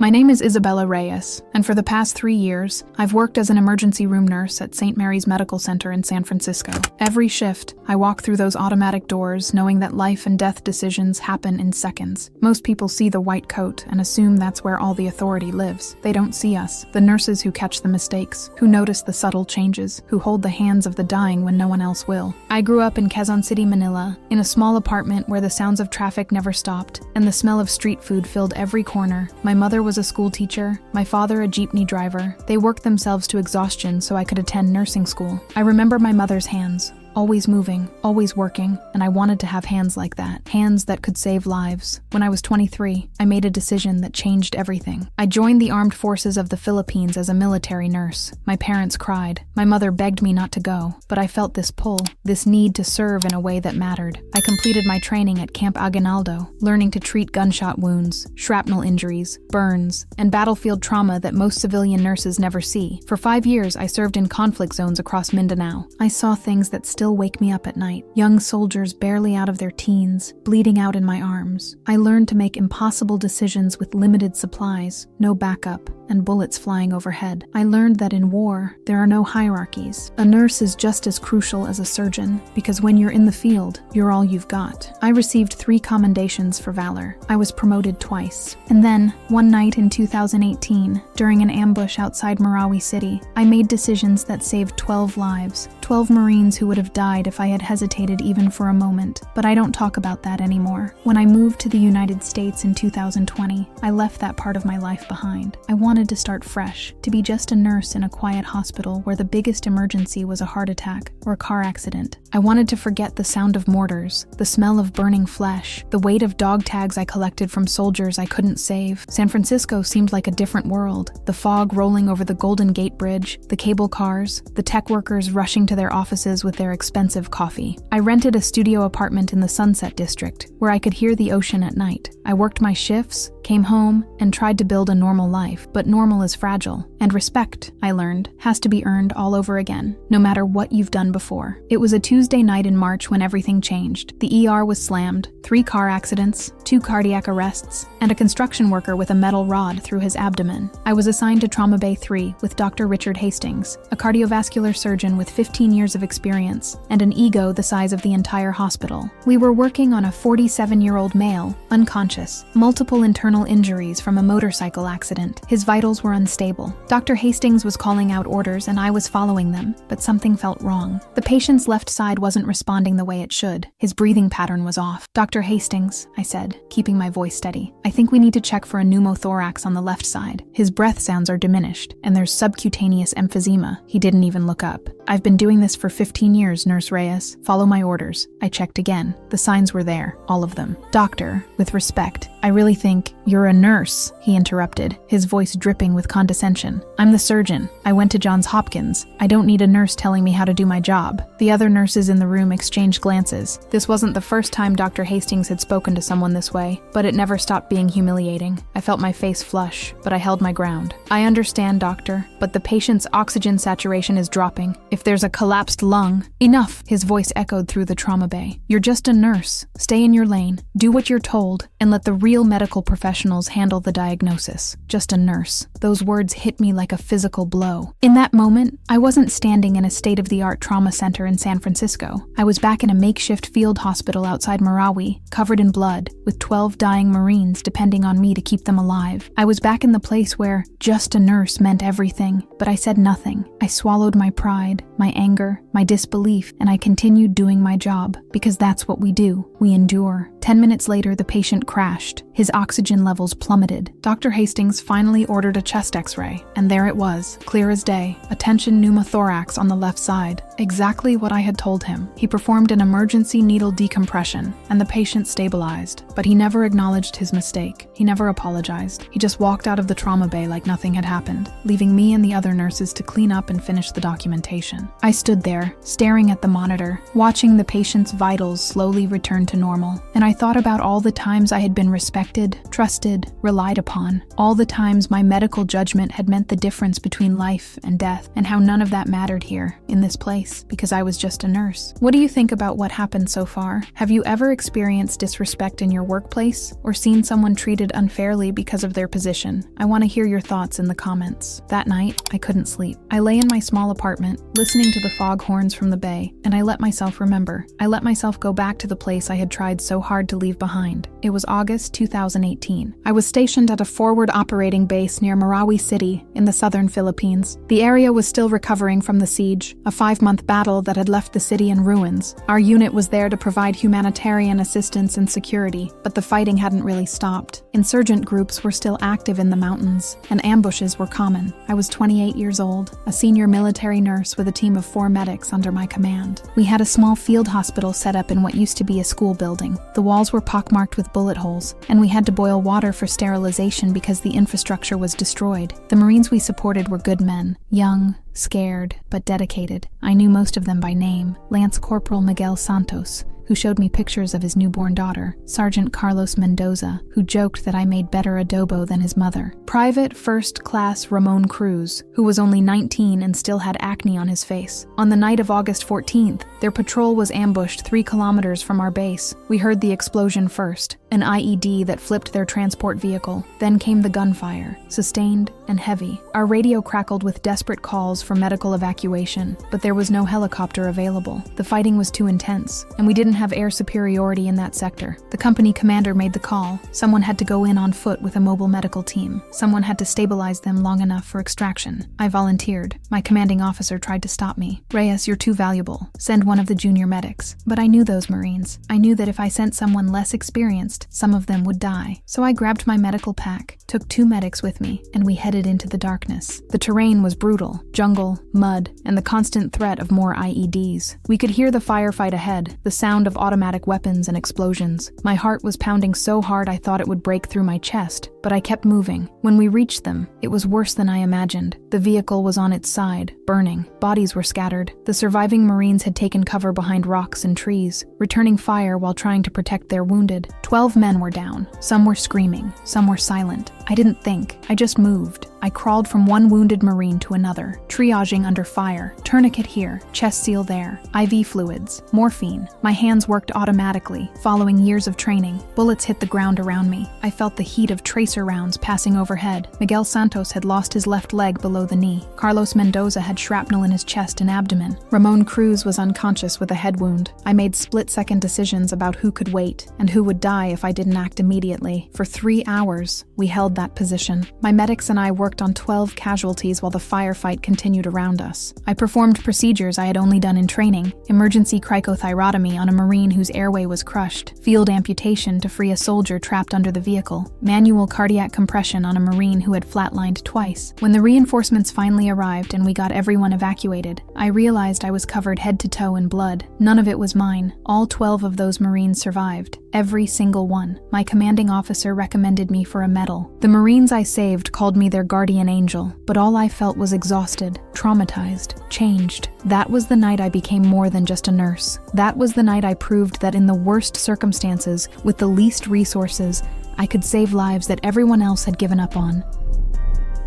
My name is Isabella Reyes, and for the past 3 years, I've worked as an emergency room nurse at St. Mary's Medical Center in San Francisco. Every shift, I walk through those automatic doors knowing that life and death decisions happen in seconds. Most people see the white coat and assume that's where all the authority lives. They don't see us, the nurses who catch the mistakes, who notice the subtle changes, who hold the hands of the dying when no one else will. I grew up in Quezon City, Manila, in a small apartment where the sounds of traffic never stopped, and the smell of street food filled every corner. My mother was a school teacher, my father a jeepney driver. They worked themselves to exhaustion so I could attend nursing school. I remember my mother's hands, always moving, always working, and I wanted to have hands like that, hands that could save lives. When I was 23, I made a decision that changed everything. I joined the armed forces of the Philippines as a military nurse. My parents cried. My mother begged me not to go, but I felt this pull, this need to serve in a way that mattered. I completed my training at Camp Aguinaldo, learning to treat gunshot wounds, shrapnel injuries, burns, and battlefield trauma that most civilian nurses never see. For 5 years, I served in conflict zones across Mindanao. I saw things that still wake me up at night. Young soldiers barely out of their teens, bleeding out in my arms. I learned to make impossible decisions with limited supplies, no backup, and bullets flying overhead. I learned that in war, there are no hierarchies. A nurse is just as crucial as a surgeon, because when you're in the field, you're all you've got. I received 3 commendations for valor. I was promoted twice. And then, one night in 2018, during an ambush outside Marawi City, I made decisions that saved 12 lives. 12 Marines who would have died if I had hesitated even for a moment. But I don't talk about that anymore. When I moved to the United States in 2020, I left that part of my life behind. I wanted to start fresh, to be just a nurse in a quiet hospital where the biggest emergency was a heart attack or a car accident. I wanted to forget the sound of mortars, the smell of burning flesh, the weight of dog tags I collected from soldiers I couldn't save. San Francisco seemed like a different world. The fog rolling over the Golden Gate Bridge, the cable cars, the tech workers rushing to their offices with their expensive coffee. I rented a studio apartment in the Sunset District, where I could hear the ocean at night. I worked my shifts, came home, and tried to build a normal life, but normal is fragile, and respect, I learned, has to be earned all over again, no matter what you've done before. It was a Tuesday night in March when everything changed. The ER was slammed, 3 car accidents, 2 cardiac arrests, and a construction worker with a metal rod through his abdomen. I was assigned to Trauma Bay 3 with Dr. Richard Hastings, a cardiovascular surgeon with 15 years of experience, and an ego the size of the entire hospital. We were working on a 47-year-old male, unconscious, multiple internal injuries from a motorcycle accident. His vitals were unstable. Dr. Hastings was calling out orders and I was following them, but something felt wrong. The patient's left side wasn't responding the way it should. His breathing pattern was off. "Dr. Hastings," I said, keeping my voice steady, "I think we need to check for a pneumothorax on the left side. His breath sounds are diminished, and there's subcutaneous emphysema." He didn't even look up. "I've been doing this for 15 years, Nurse Reyes. Follow my orders." I checked again. The signs were there, all of them. "Doctor, with respect, I really think you're a nurse," he interrupted, his voice dripping with condescension. "I'm the surgeon. I went to Johns Hopkins. I don't need a nurse telling me how to do my job." The other nurses in the room exchanged glances. This wasn't the first time Dr. Hastings had spoken to someone this way, but it never stopped being humiliating. I felt my face flush, but I held my ground. "I understand, doctor, but the patient's oxygen saturation is dropping. If there's a collapsed lung..." "Enough!" His voice echoed through the trauma bay. "You're just a nurse. Stay in your lane. Do what you're told, and let the real medical professionals handle the diagnosis. Just a nurse." Those words hit me like a physical blow. In that moment, I wasn't standing in a state-of-the-art trauma center in San Francisco. I was back in a makeshift field hospital outside Marawi, covered in blood, with 12 dying Marines depending on me to keep them alive. I was back in the place where just a nurse meant everything, but I said nothing. I swallowed my pride, my anger, my disbelief, and I continued doing my job, because that's what we do. We endure. 10 minutes later, the patient crashed. His oxygen levels plummeted. Dr. Hastings finally ordered a chest x-ray, and there it was, clear as day, a tension pneumothorax on the left side. Exactly what I had told him. He performed an emergency needle decompression, and the patient stabilized, but he never acknowledged his mistake. He never apologized. He just walked out of the trauma bay like nothing had happened, leaving me and the other nurses to clean up and finish the documentation. I stood there, staring at the monitor, watching the patient's vitals slowly return to normal, and I I thought about all the times I had been respected, trusted, relied upon, all the times my medical judgment had meant the difference between life and death, and how none of that mattered here, in this place, because I was just a nurse. What do you think about what happened so far? Have you ever experienced disrespect in your workplace, or seen someone treated unfairly because of their position? I want to hear your thoughts in the comments. That night, I couldn't sleep. I lay in my small apartment, listening to the foghorns from the bay, and I let myself remember. I let myself go back to the place I had tried so hard to leave behind. It was August 2018. I was stationed at a forward operating base near Marawi City in the southern Philippines. The area was still recovering from the siege, a 5-month battle that had left the city in ruins. Our unit was there to provide humanitarian assistance and security, but the fighting hadn't really stopped. Insurgent groups were still active in the mountains, and ambushes were common. I was 28 years old, a senior military nurse with a team of 4 medics under my command. We had a small field hospital set up in what used to be a school building. The walls were pockmarked with bullet holes, and we had to boil water for sterilization because the infrastructure was destroyed. The Marines we supported were good men, young, scared, but dedicated. I knew most of them by name. Lance Corporal Miguel Santos, who showed me pictures of his newborn daughter, Sergeant Carlos Mendoza, who joked that I made better adobo than his mother, Private First Class Ramon Cruz, who was only 19 and still had acne on his face. On the night of August 14th, their patrol was ambushed 3 kilometers from our base. We heard the explosion first, an IED that flipped their transport vehicle. Then came the gunfire, sustained and heavy. Our radio crackled with desperate calls for medical evacuation, but there was no helicopter available. The fighting was too intense, and we didn't have air superiority in that sector. The company commander made the call. Someone had to go in on foot with a mobile medical team. Someone had to stabilize them long enough for extraction. I volunteered. My commanding officer tried to stop me. "Reyes, you're too valuable. Send one of the junior medics." But I knew those Marines. I knew that if I sent someone less experienced, some of them would die. So I grabbed my medical pack, took 2 medics with me, and we headed into the darkness. The terrain was brutal: jungle, mud, and the constant threat of more IEDs. We could hear the firefight ahead, the sound of automatic weapons and explosions. My heart was pounding so hard I thought it would break through my chest, but I kept moving. When we reached them, it was worse than I imagined. The vehicle was on its side, burning. Bodies were scattered. The surviving Marines had taken cover behind rocks and trees, returning fire while trying to protect their wounded. 12 men were down. Some were screaming. Some were silent. I didn't think. I just moved. I crawled from one wounded Marine to another, triaging under fire. Tourniquet here, chest seal there, IV fluids, morphine. My hands worked automatically, following years of training. Bullets hit the ground around me. I felt the heat of tracer rounds passing overhead. Miguel Santos had lost his left leg below the knee. Carlos Mendoza had shrapnel in his chest and abdomen. Ramon Cruz was unconscious with a head wound. I made split-second decisions about who could wait and who would die if I didn't act immediately. For 3 hours, we held that position. My medics and I worked on 12 casualties while the firefight continued around us. I performed procedures I had only done in training: emergency cricothyrotomy on a Marine whose airway was crushed, field amputation to free a soldier trapped under the vehicle, manual cardiac compression on a Marine who had flatlined twice. When the reinforcements finally arrived and we got everyone evacuated, I realized I was covered head to toe in blood. None of it was mine. All 12 of those Marines survived. Every single one. My commanding officer recommended me for a medal. The Marines I saved called me their guardian angel, but all I felt was exhausted, traumatized, changed. That was the night I became more than just a nurse. That was the night I proved that in the worst circumstances, with the least resources, I could save lives that everyone else had given up on.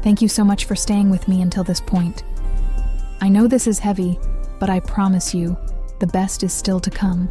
Thank you so much for staying with me until this point. I know this is heavy, but I promise you, the best is still to come.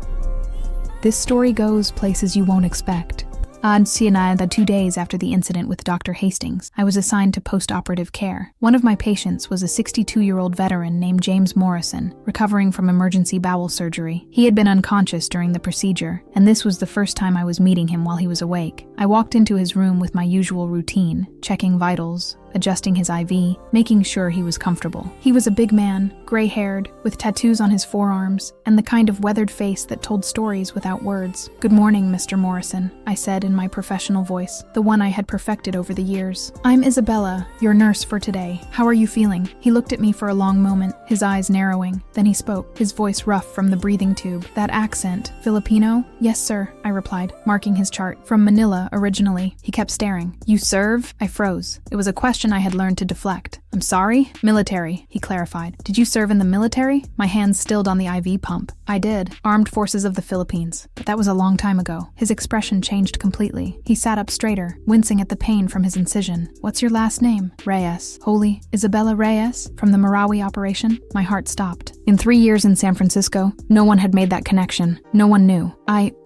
This story goes places you won't expect. The 2 days after the incident with Dr. Hastings, I was assigned to post-operative care. One of my patients was a 62-year-old veteran named James Morrison, recovering from emergency bowel surgery. He had been unconscious during the procedure, and this was the first time I was meeting him while he was awake. I walked into his room with my usual routine, checking vitals, adjusting his IV, making sure he was comfortable. He was a big man, gray-haired, with tattoos on his forearms, and the kind of weathered face that told stories without words. "Good morning, Mr. Morrison," I said in my professional voice, the one I had perfected over the years. "I'm Isabella, your nurse for today. How are you feeling?" He looked at me for a long moment, his eyes narrowing. Then he spoke, his voice rough from the breathing tube. That accent, Filipino? "Yes, sir," I replied, marking his chart. "From Manila, originally." He kept staring. "You serve?" I froze. It was a question question I had learned to deflect. I'm sorry? Military, he clarified. Did you serve in the military? My hands stilled on the IV pump. I did. Armed Forces of the Philippines. But that was a long time ago. His expression changed completely. He sat up straighter, wincing at the pain from his incision. What's your last name? Reyes. Holy Isabella Reyes? From the Marawi operation? My heart stopped. In 3 years in San Francisco, no one had made that connection. No one knew.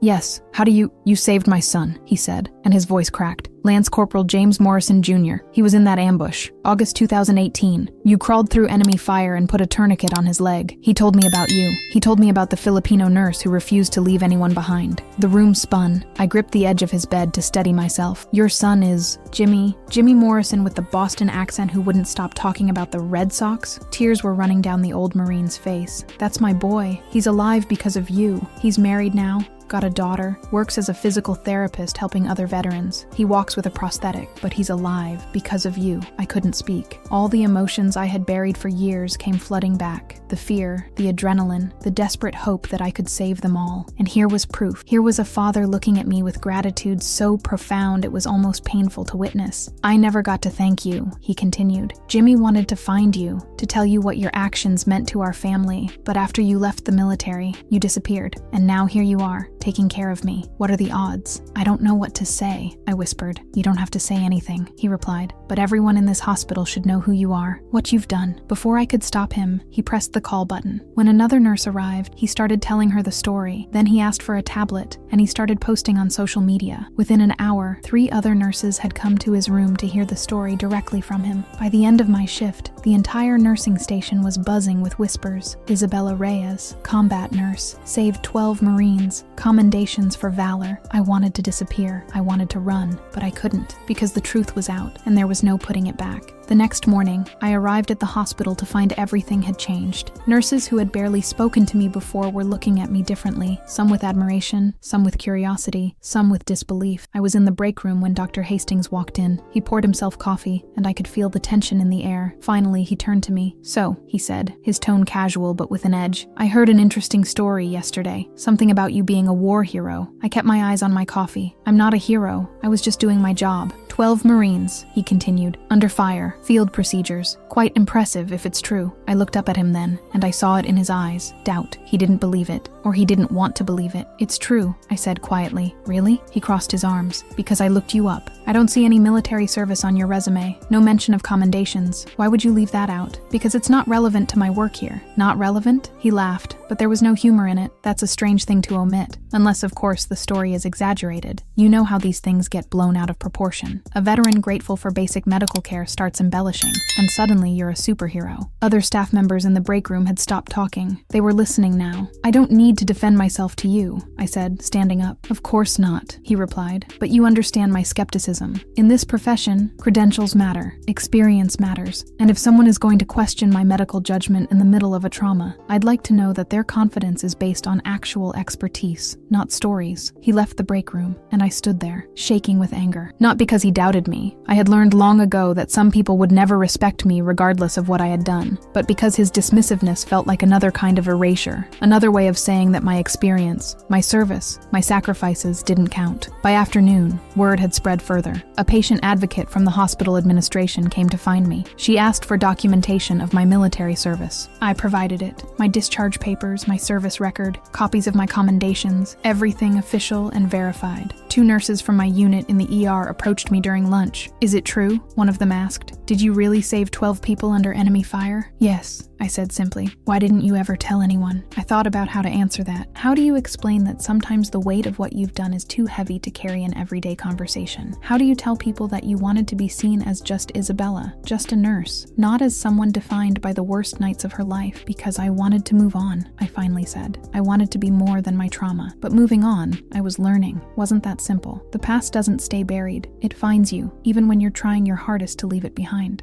Yes. How do you saved my son, he said, and his voice cracked. Lance Corporal James Morrison Jr. He was in that ambush. August 2018. You crawled through enemy fire and put a tourniquet on his leg. He told me about you. He told me about the Filipino nurse who refused to leave anyone behind. The room spun. I gripped the edge of his bed to steady myself. Your son is Jimmy Morrison with the Boston accent who wouldn't stop talking about the Red Sox. Tears were running down the old Marine's face. That's my boy. He's alive because of you. He's married now. Got a daughter, works as a physical therapist helping other veterans. He walks with a prosthetic, but he's alive because of you. I couldn't speak. All the emotions I had buried for years came flooding back. The fear, the adrenaline, the desperate hope that I could save them all. And here was proof. Here was a father looking at me with gratitude so profound it was almost painful to witness. I never got to thank you, he continued. Jimmy wanted to find you, to tell you what your actions meant to our family. But after you left the military, you disappeared. And now here you are, taking care of me. What are the odds? I don't know what to say, I whispered. You don't have to say anything, he replied. But everyone in this hospital should know who you are, what you've done. Before I could stop him, he pressed the call button. When another nurse arrived, he started telling her the story. Then he asked for a tablet, and he started posting on social media. Within an hour, 3 other nurses had come to his room to hear the story directly from him. By the end of my shift, the entire nursing station was buzzing with whispers. Isabella Reyes, combat nurse, saved 12 Marines, commendations for valor. I wanted to disappear. I wanted to run, but I couldn't because the truth was out and there was no putting it back. The next morning, I arrived at the hospital to find everything had changed. Nurses who had barely spoken to me before were looking at me differently, some with admiration, some with curiosity, some with disbelief. I was in the break room when Dr. Hastings walked in. He poured himself coffee, and I could feel the tension in the air. Finally, he turned to me. So, he said, his tone casual but with an edge, I heard an interesting story yesterday. Something about you being a war hero. I kept my eyes on my coffee. I'm not a hero. I was just doing my job. 12 Marines, he continued, under fire, field procedures. Quite impressive if it's true. I looked up at him then, and I saw it in his eyes. Doubt. He didn't believe it. Or he didn't want to believe it. It's true, I said quietly. Really? He crossed his arms. Because I looked you up. I don't see any military service on your resume. No mention of commendations. Why would you leave that out? Because it's not relevant to my work here. Not relevant? He laughed, but there was no humor in it. That's a strange thing to omit. Unless, of course, the story is exaggerated. You know how these things get blown out of proportion. A veteran grateful for basic medical care starts embellishing, and suddenly you're a superhero. Other staff members in the break room had stopped talking. They were listening now. I don't need to defend myself to you, I said, standing up. Of course not, he replied, but you understand my skepticism. In this profession, credentials matter, experience matters, and if someone is going to question my medical judgment in the middle of a trauma, I'd like to know that their confidence is based on actual expertise, not stories. He left the break room, and I stood there, shaking with anger. Not because he doubted me. I had learned long ago that some people would never respect me regardless of what I had done, but because his dismissiveness felt like another kind of erasure, another way of saying that my experience, my service, my sacrifices didn't count. By afternoon, word had spread further. A patient advocate from the hospital administration came to find me. She asked for documentation of my military service. I provided it. My discharge papers, my service record, copies of my commendations, everything official and verified. 2 nurses from my unit in the ER approached me during lunch. Is it true? One of them asked. Did you really save 12 people under enemy fire? Yes, I said simply. Why didn't you ever tell anyone? I thought about how to answer that. How do you explain that sometimes the weight of what you've done is too heavy to carry in everyday conversation? How do you tell people that you wanted to be seen as just Isabella, just a nurse, not as someone defined by the worst nights of her life? Because I wanted to move on, I finally said. I wanted to be more than my trauma. But moving on, I was learning. Wasn't that simple? The past doesn't stay buried. It finds you, even when you're trying your hardest to leave it behind.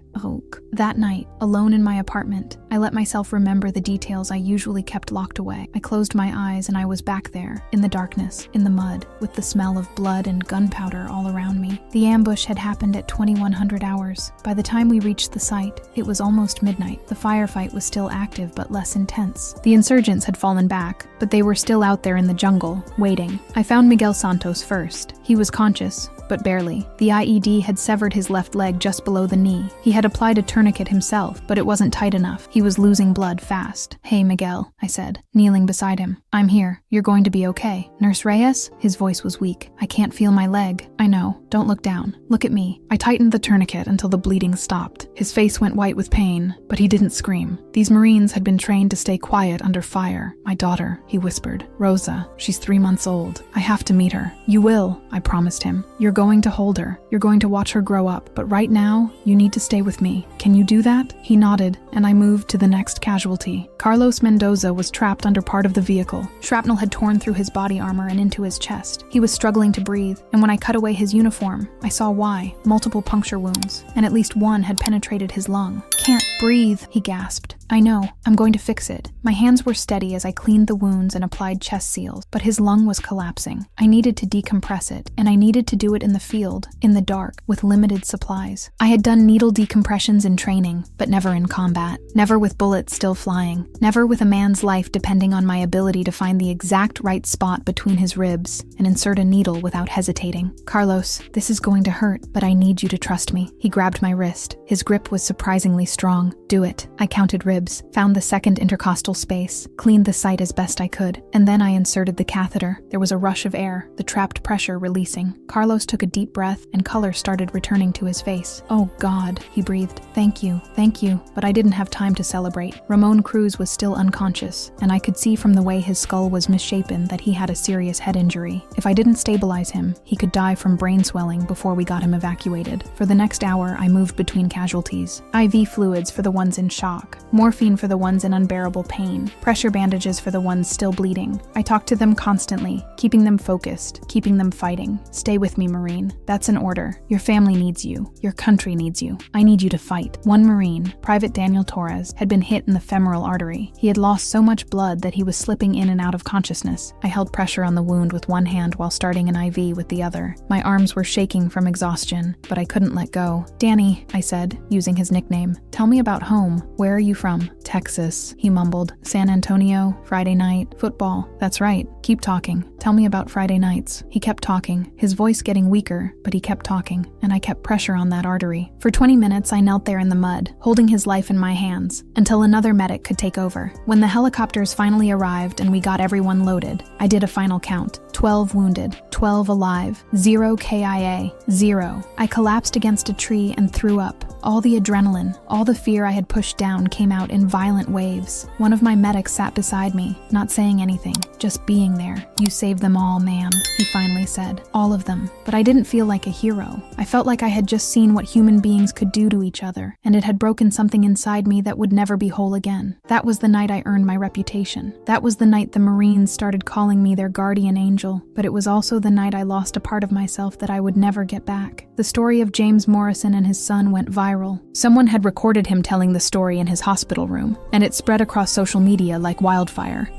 That night, alone in my apartment, I let myself remember the details I usually kept locked away. I closed my eyes and I was back there, in the darkness, in the mud, with the smell of blood and gunpowder all around me. The ambush had happened at 2100 hours. By the time we reached the site, it was almost midnight. The firefight was still active but less intense. The insurgents had fallen back, but they were still out there in the jungle, waiting. I found Miguel Santos first. He was conscious, but but barely. The IED had severed his left leg just below the knee. He had applied a tourniquet himself, but it wasn't tight enough. He was losing blood fast. "Hey, Miguel," I said, kneeling beside him. "I'm here. You're going to be okay." "Nurse Reyes?" His voice was weak. "I can't feel my leg." "I know. Don't look down. Look at me." I tightened the tourniquet until the bleeding stopped. His face went white with pain, but he didn't scream. These Marines had been trained to stay quiet under fire. "My daughter," he whispered. "Rosa. She's 3 months old. I have to meet her." "You will," I promised him. "You're going to hold her. You're going to watch her grow up. But right now, you need to stay with me. Can you do that?" He nodded, and I moved to the next casualty. Carlos Mendoza was trapped under part of the vehicle. Shrapnel had torn through his body armor and into his chest. He was struggling to breathe, and when I cut away his uniform, I saw why. Multiple puncture wounds, and at least one had penetrated his lung. "Can't breathe," he gasped. "I know. I'm going to fix it." My hands were steady as I cleaned the wounds and applied chest seals, but his lung was collapsing. I needed to decompress it, and I needed to do it in the field, in the dark, with limited supplies. I had done needle decompressions in training, but never in combat. Never with bullets still flying. Never with a man's life depending on my ability to find the exact right spot between his ribs and insert a needle without hesitating. "Carlos, this is going to hurt, but I need you to trust me." He grabbed my wrist. His grip was surprisingly strong. "Do it." I counted ribs, found the second intercostal space, cleaned the site as best I could, and then I inserted the catheter. There was a rush of air, the trapped pressure releasing. Carlos took a deep breath, and color started returning to his face. "Oh God," he breathed. Thank you. But I didn't have time to celebrate. Ramon Cruz was still unconscious, and I could see from the way his skull was misshapen that he had a serious head injury. If I didn't stabilize him, he could die from brain swelling before we got him evacuated. For the next hour, I moved between casualties. IV fluids for the ones in shock, morphine for the ones in unbearable pain, pressure bandages for the ones still bleeding. I talked to them constantly, keeping them focused, keeping them fighting. "Stay with me, Marine. That's an order. Your family needs you. Your country needs you. I need you to fight." One Marine, Private Daniel Torres, had been hit in the femoral artery. He had lost so much blood that he was slipping in and out of consciousness. I held pressure on the wound with one hand while starting an IV with the other. My arms were shaking from exhaustion, but I couldn't let go. "Danny," I said, using his nickname, "tell me about home. Where are you from?" "Texas," he mumbled. "San Antonio, Friday night, football." "That's right. Keep talking. Tell me about Friday nights." He kept talking, his voice getting weaker, but he kept talking, and I kept pressure on that artery. For 20 minutes, I knelt there in the mud, holding his life in my hands, until another medic could take over. When the helicopters finally arrived and we got everyone loaded, I did a final count. 12 wounded, 12 alive, 0 KIA, 0. I collapsed against a tree and threw up. All the adrenaline, all the fear I had pushed down came out in violent waves. One of my medics sat beside me, not saying anything, just being there. "You saved them all, ma'am," he finally said. "All of them." But I didn't feel like a hero. I felt like I had just seen what human beings could do to each other, and it had broken something inside me that would never be whole again. That was the night I earned my reputation. That was the night the Marines started calling me their guardian angel, but it was also the night I lost a part of myself that I would never get back. The story of James Morrison and his son went viral. Someone had recorded him telling the story in his hospital room, and it spread across social media like wildfire.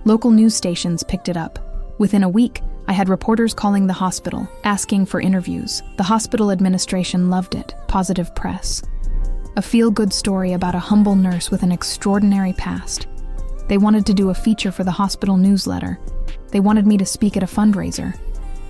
Local news stations picked it up. Within a week, I had reporters calling the hospital, asking for interviews. The hospital administration loved it. Positive press. A feel-good story about a humble nurse with an extraordinary past. They wanted to do a feature for the hospital newsletter. They wanted me to speak at a fundraiser.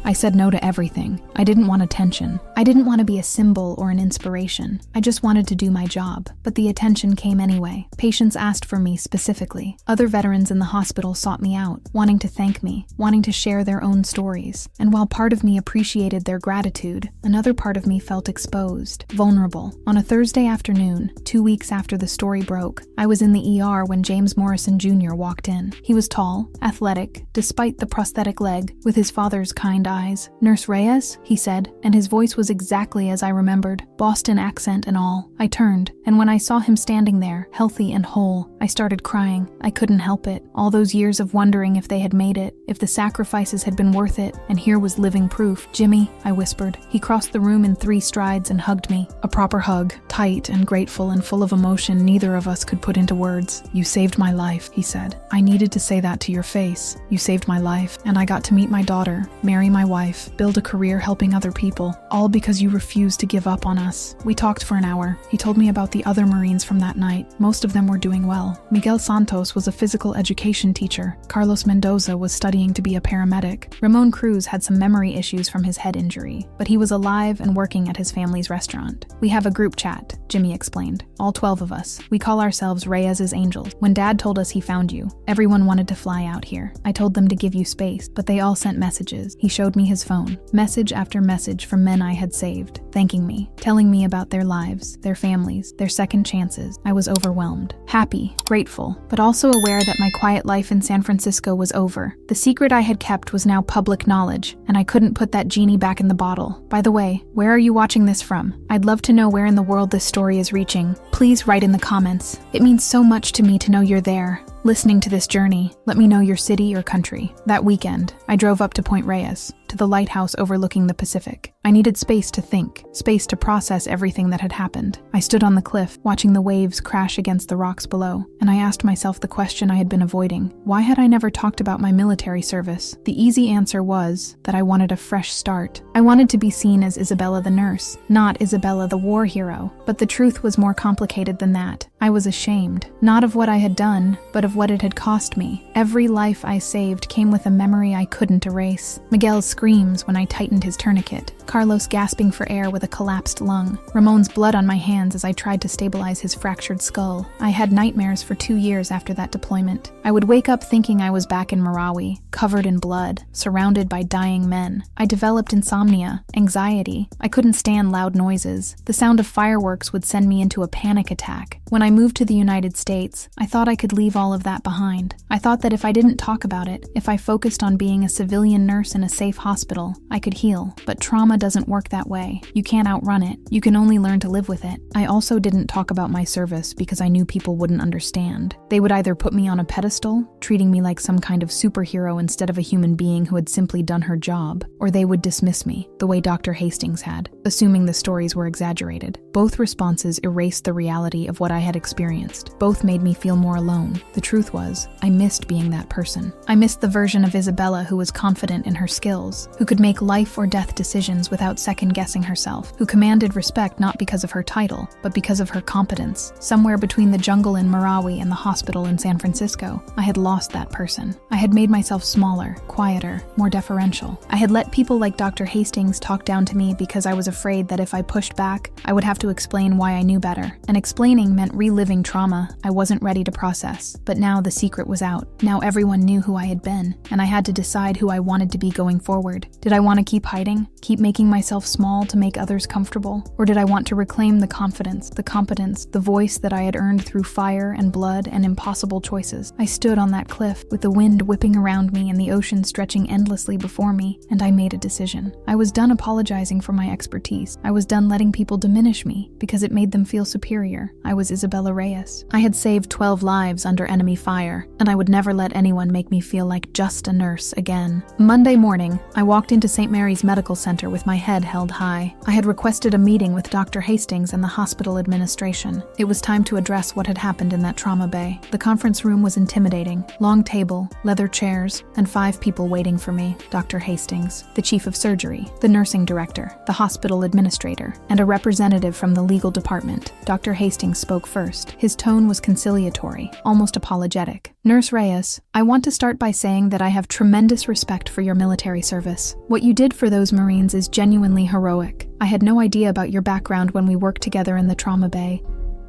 I said no to everything. I didn't want attention. I didn't want to be a symbol or an inspiration. I just wanted to do my job. But the attention came anyway. Patients asked for me specifically. Other veterans in the hospital sought me out, wanting to thank me, wanting to share their own stories. And while part of me appreciated their gratitude, another part of me felt exposed, vulnerable. On a Thursday afternoon, 2 weeks after the story broke, I was in the ER when James Morrison Jr. walked in. He was tall, athletic, despite the prosthetic leg, with his father's kind eyes. "Nurse Reyes?" he said, and his voice was exactly as I remembered, Boston accent and all. I turned, and when I saw him standing there, healthy and whole, I started crying. I couldn't help it. All those years of wondering if they had made it, if the sacrifices had been worth it, and here was living proof. "Jimmy," I whispered. He crossed the room in 3 strides and hugged me. A proper hug, tight and grateful and full of emotion neither of us could put into words. "You saved my life," he said. "I needed to say that to your face. You saved my life, and I got to meet my daughter, marry my my wife, build a career helping other people, all because you refused to give up on us. We talked for an hour. He told me about the other Marines from that night. Most of them were doing well. Miguel Santos was a physical education teacher. Carlos Mendoza was studying to be a paramedic. Ramon Cruz had some memory issues from his head injury, but he was alive and working at his family's restaurant. We have a group chat, Jimmy explained. All 12 of us. We call ourselves Reyes's Angels. When Dad told us he found you, everyone wanted to fly out here. I told them to give you space, but they all sent messages. He showed me his phone. Message after message from men I had saved, thanking me, telling me about their lives, their families, their second chances. I was overwhelmed. Happy, grateful, but also aware that my quiet life in San Francisco was over. The secret I had kept was now public knowledge, and I couldn't put that genie back in the bottle. By the way, where are you watching this from? I'd love to know where in the world this story is reaching. Please write in the comments. It means so much to me to know you're there, listening to this journey. Let me know your city or country. That weekend, I drove up to Point Reyes, to the lighthouse overlooking the Pacific. I needed space to think, space to process everything that had happened. I stood on the cliff, watching the waves crash against the rocks below, and I asked myself the question I had been avoiding. Why had I never talked about my military service? The easy answer was that I wanted a fresh start. I wanted to be seen as Isabella the nurse, not Isabella the war hero. But the truth was more complicated than that. I was ashamed, not of what I had done, but of what it had cost me. Every life I saved came with a memory I couldn't erase. Miguel's screams when I tightened his tourniquet, Carlos gasping for air with a collapsed lung, Ramon's blood on my hands as I tried to stabilize his fractured skull. I had nightmares for 2 years after that deployment. I would wake up thinking I was back in Marawi, covered in blood, surrounded by dying men. I developed insomnia, anxiety. I couldn't stand loud noises. The sound of fireworks would send me into a panic attack. When I moved to the United States, I thought I could leave all of that behind. I thought that if I didn't talk about it, if I focused on being a civilian nurse in a safe hospital, I could heal. But trauma doesn't work that way. You can't outrun it. You can only learn to live with it. I also didn't talk about my service because I knew people wouldn't understand. They would either put me on a pedestal, treating me like some kind of superhero instead of a human being who had simply done her job, or they would dismiss me, the way Dr. Hastings had, assuming the stories were exaggerated. Both responses erased the reality of what I had experienced. Both made me feel more alone. The truth was, I missed being that person. I missed the version of Isabella who was confident in her skills, who could make life or death decisions without second-guessing herself, who commanded respect not because of her title, but because of her competence. Somewhere between the jungle in Marawi and the hospital in San Francisco, I had lost that person. I had made myself smaller, quieter, more deferential. I had let people like Dr. Hastings talk down to me because I was afraid that if I pushed back, I would have to explain why I knew better. And explaining meant reliving trauma I wasn't ready to process. But now the secret was out. Now everyone knew who I had been, and I had to decide who I wanted to be going forward. Did I want to keep hiding? Keep making myself small to make others comfortable? Or did I want to reclaim the confidence, the competence, the voice that I had earned through fire and blood and impossible choices? I stood on that cliff with the wind whipping around me and the ocean stretching endlessly before me, and I made a decision. I was done apologizing for my expertise. I was done letting people diminish me because it made them feel superior. I was Isabella Reyes. I had saved 12 lives under enemy fire, and I would never let anyone make me feel like just a nurse again. Monday morning, I walked into St. Mary's Medical Center with my head held high. I had requested a meeting with Dr. Hastings and the hospital administration. It was time to address what had happened in that trauma bay. The conference room was intimidating. Long table, leather chairs, and 5 people waiting for me. Dr. Hastings, the chief of surgery, the nursing director, the hospital administrator, and a representative from the legal department. Dr. Hastings spoke first. His tone was conciliatory, almost apologetic. Nurse Reyes, I want to start by saying that I have tremendous respect for your military service. What you did for those Marines is genuinely heroic. I had no idea about your background when we worked together in the trauma bay,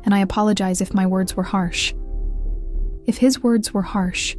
and I apologize if my words were harsh. If his words were harsh.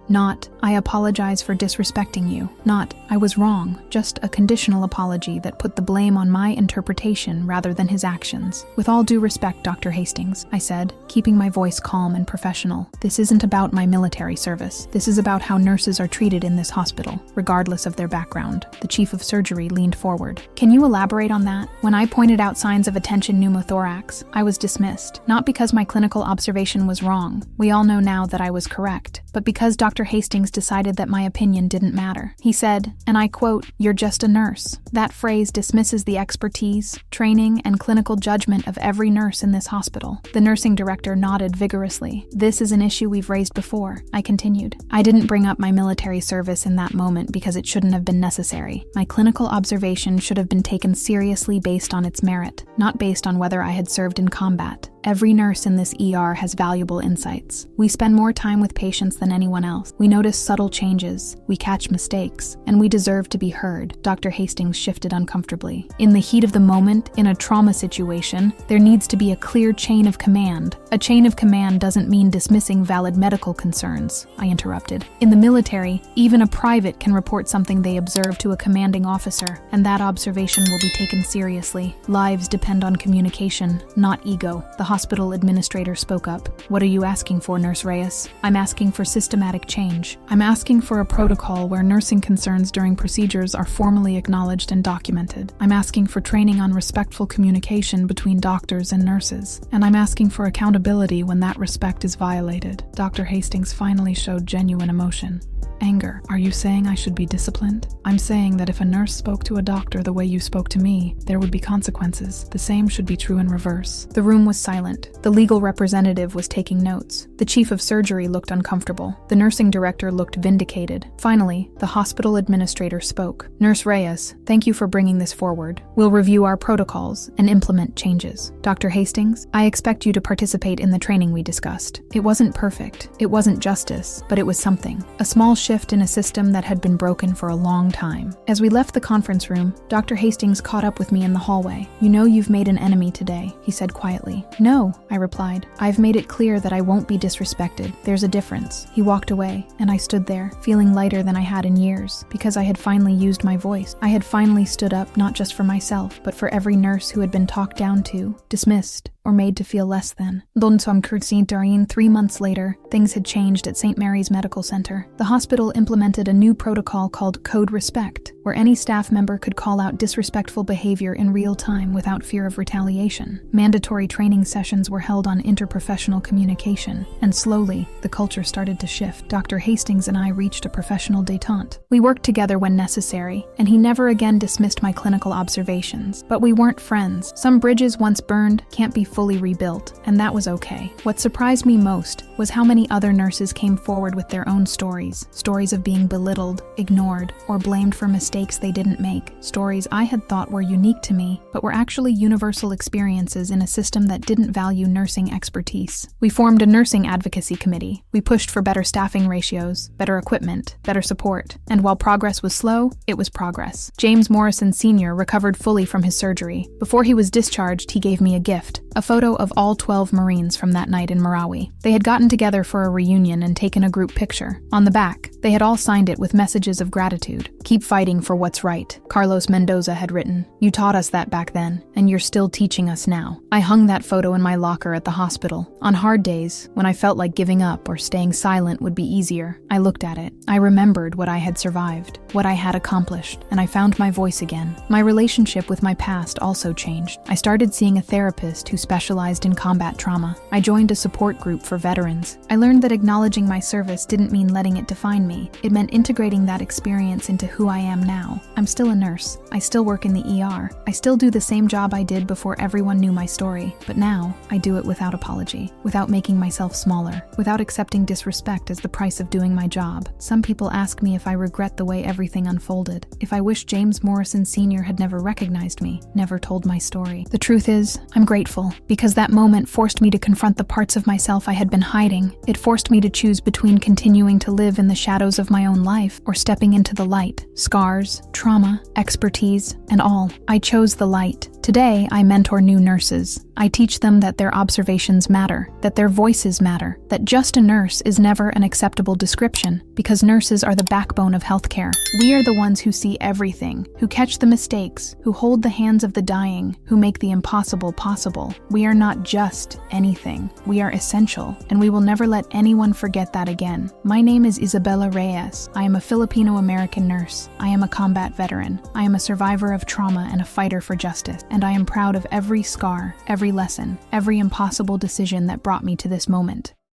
Not, I apologize for disrespecting you. Not, I was wrong. Just a conditional apology that put the blame on my interpretation rather than his actions. With all due respect, Dr. Hastings, I said, keeping my voice calm and professional. This isn't about my military service. This is about how nurses are treated in this hospital, regardless of their background. The chief of surgery leaned forward. Can you elaborate on that? When I pointed out signs of attention pneumothorax, I was dismissed. Not because my clinical observation was wrong. We all know now that I was correct. But because Dr. Dr. Hastings decided that my opinion didn't matter. He said, and I quote, "You're just a nurse." That phrase dismisses the expertise, training, and clinical judgment of every nurse in this hospital. The nursing director nodded vigorously. "This is an issue we've raised before," I continued. "I didn't bring up my military service in that moment because it shouldn't have been necessary. My clinical observation should have been taken seriously based on its merit, not based on whether I had served in combat. Every nurse in this ER has valuable insights. We spend more time with patients than anyone else. We notice subtle changes, we catch mistakes, and we deserve to be heard." Dr. Hastings shifted uncomfortably. "In the heat of the moment, in a trauma situation, there needs to be a clear chain of command. A chain of command doesn't mean dismissing valid medical concerns," I interrupted. "In the military, even a private can report something they observe to a commanding officer, and that observation will be taken seriously. Lives depend on communication, not ego." The hospital administrator spoke up. "What are you asking for, Nurse Reyes?" "I'm asking for systematic change. I'm asking for a protocol where nursing concerns during procedures are formally acknowledged and documented. I'm asking for training on respectful communication between doctors and nurses. And I'm asking for accountability when that respect is violated." Dr. Hastings finally showed genuine emotion. "Anger. Are you saying I should be disciplined?" "I'm saying that if a nurse spoke to a doctor the way you spoke to me, there would be consequences. The same should be true in reverse." The room was silent. The legal representative was taking notes. The chief of surgery looked uncomfortable. The nursing director looked vindicated. Finally, the hospital administrator spoke. "Nurse Reyes, thank you for bringing this forward. We'll review our protocols and implement changes. Dr. Hastings, I expect you to participate in the training we discussed. It wasn't perfect. It wasn't justice, but it was something. A small shift in a system that had been broken for a long time." As we left the conference room, Dr. Hastings caught up with me in the hallway. "You know you've made an enemy today," he said quietly. "No," I replied. "I've made it clear that I won't be disrespected. There's a difference." He walked away, and I stood there, feeling lighter than I had in years, because I had finally used my voice. I had finally stood up not just for myself, but for every nurse who had been talked down to, dismissed, or made to feel less than. Donsam Kurtsintarin, 3 months later, things had changed at St. Mary's Medical Center. The hospital implemented a new protocol called Code Respect, where any staff member could call out disrespectful behavior in real time without fear of retaliation. Mandatory training sessions were held on interprofessional communication, and slowly, the culture started to shift. Dr. Hastings and I reached a professional détente. We worked together when necessary, and he never again dismissed my clinical observations. But we weren't friends. Some bridges once burned can't be fully rebuilt, and that was okay. What surprised me most was how many other nurses came forward with their own stories of being belittled, ignored, or blamed for mistakes they didn't make. Stories I had thought were unique to me, but were actually universal experiences in a system that didn't value nursing expertise. We formed a nursing advocacy committee. We pushed for better staffing ratios, better equipment, better support, and while progress was slow, it was progress. James Morrison Sr. recovered fully from his surgery. Before he was discharged, he gave me a gift, a photo of all 12 Marines from that night in Marawi. They had gotten together for a reunion and taken a group picture. On the back, they had all signed it with messages of gratitude. "Keep fighting for what's right," Carlos Mendoza had written. "You taught us that back then, and you're still teaching us now." I hung that photo in my locker at the hospital. On hard days, when I felt like giving up or staying silent would be easier, I looked at it. I remembered what I had survived, what I had accomplished, and I found my voice again. My relationship with my past also changed. I started seeing a therapist who specialized in combat trauma. I joined a support group for veterans. I learned that acknowledging my service didn't mean letting it define me. It meant integrating that experience into who I am now. I'm still a nurse. I still work in the ER. I still do the same job I did before everyone knew my story. But now, I do it without apology, without making myself smaller, without accepting disrespect as the price of doing my job. Some people ask me if I regret the way everything unfolded, if I wish James Morrison Sr. had never recognized me, never told my story. The truth is, I'm grateful, because that moment forced me to confront the parts of myself I had been hiding. It forced me to choose between continuing to live in the shadows of my own life or stepping into the light. Scars, trauma, expertise, and all. I chose the light. Today, I mentor new nurses. I teach them that their observations matter, that their voices matter, that just a nurse is never an acceptable description, because nurses are the backbone of healthcare. We are the ones who see everything, who catch the mistakes, who hold the hands of the dying, who make the impossible possible. We are not just anything. We are essential, and we will never let anyone forget that again. My name is Isabella Reyes. I am a Filipino-American nurse. I am a combat veteran. I am a survivor of trauma and a fighter for justice. And I am proud of every scar, every lesson, every impossible decision that brought me to this moment.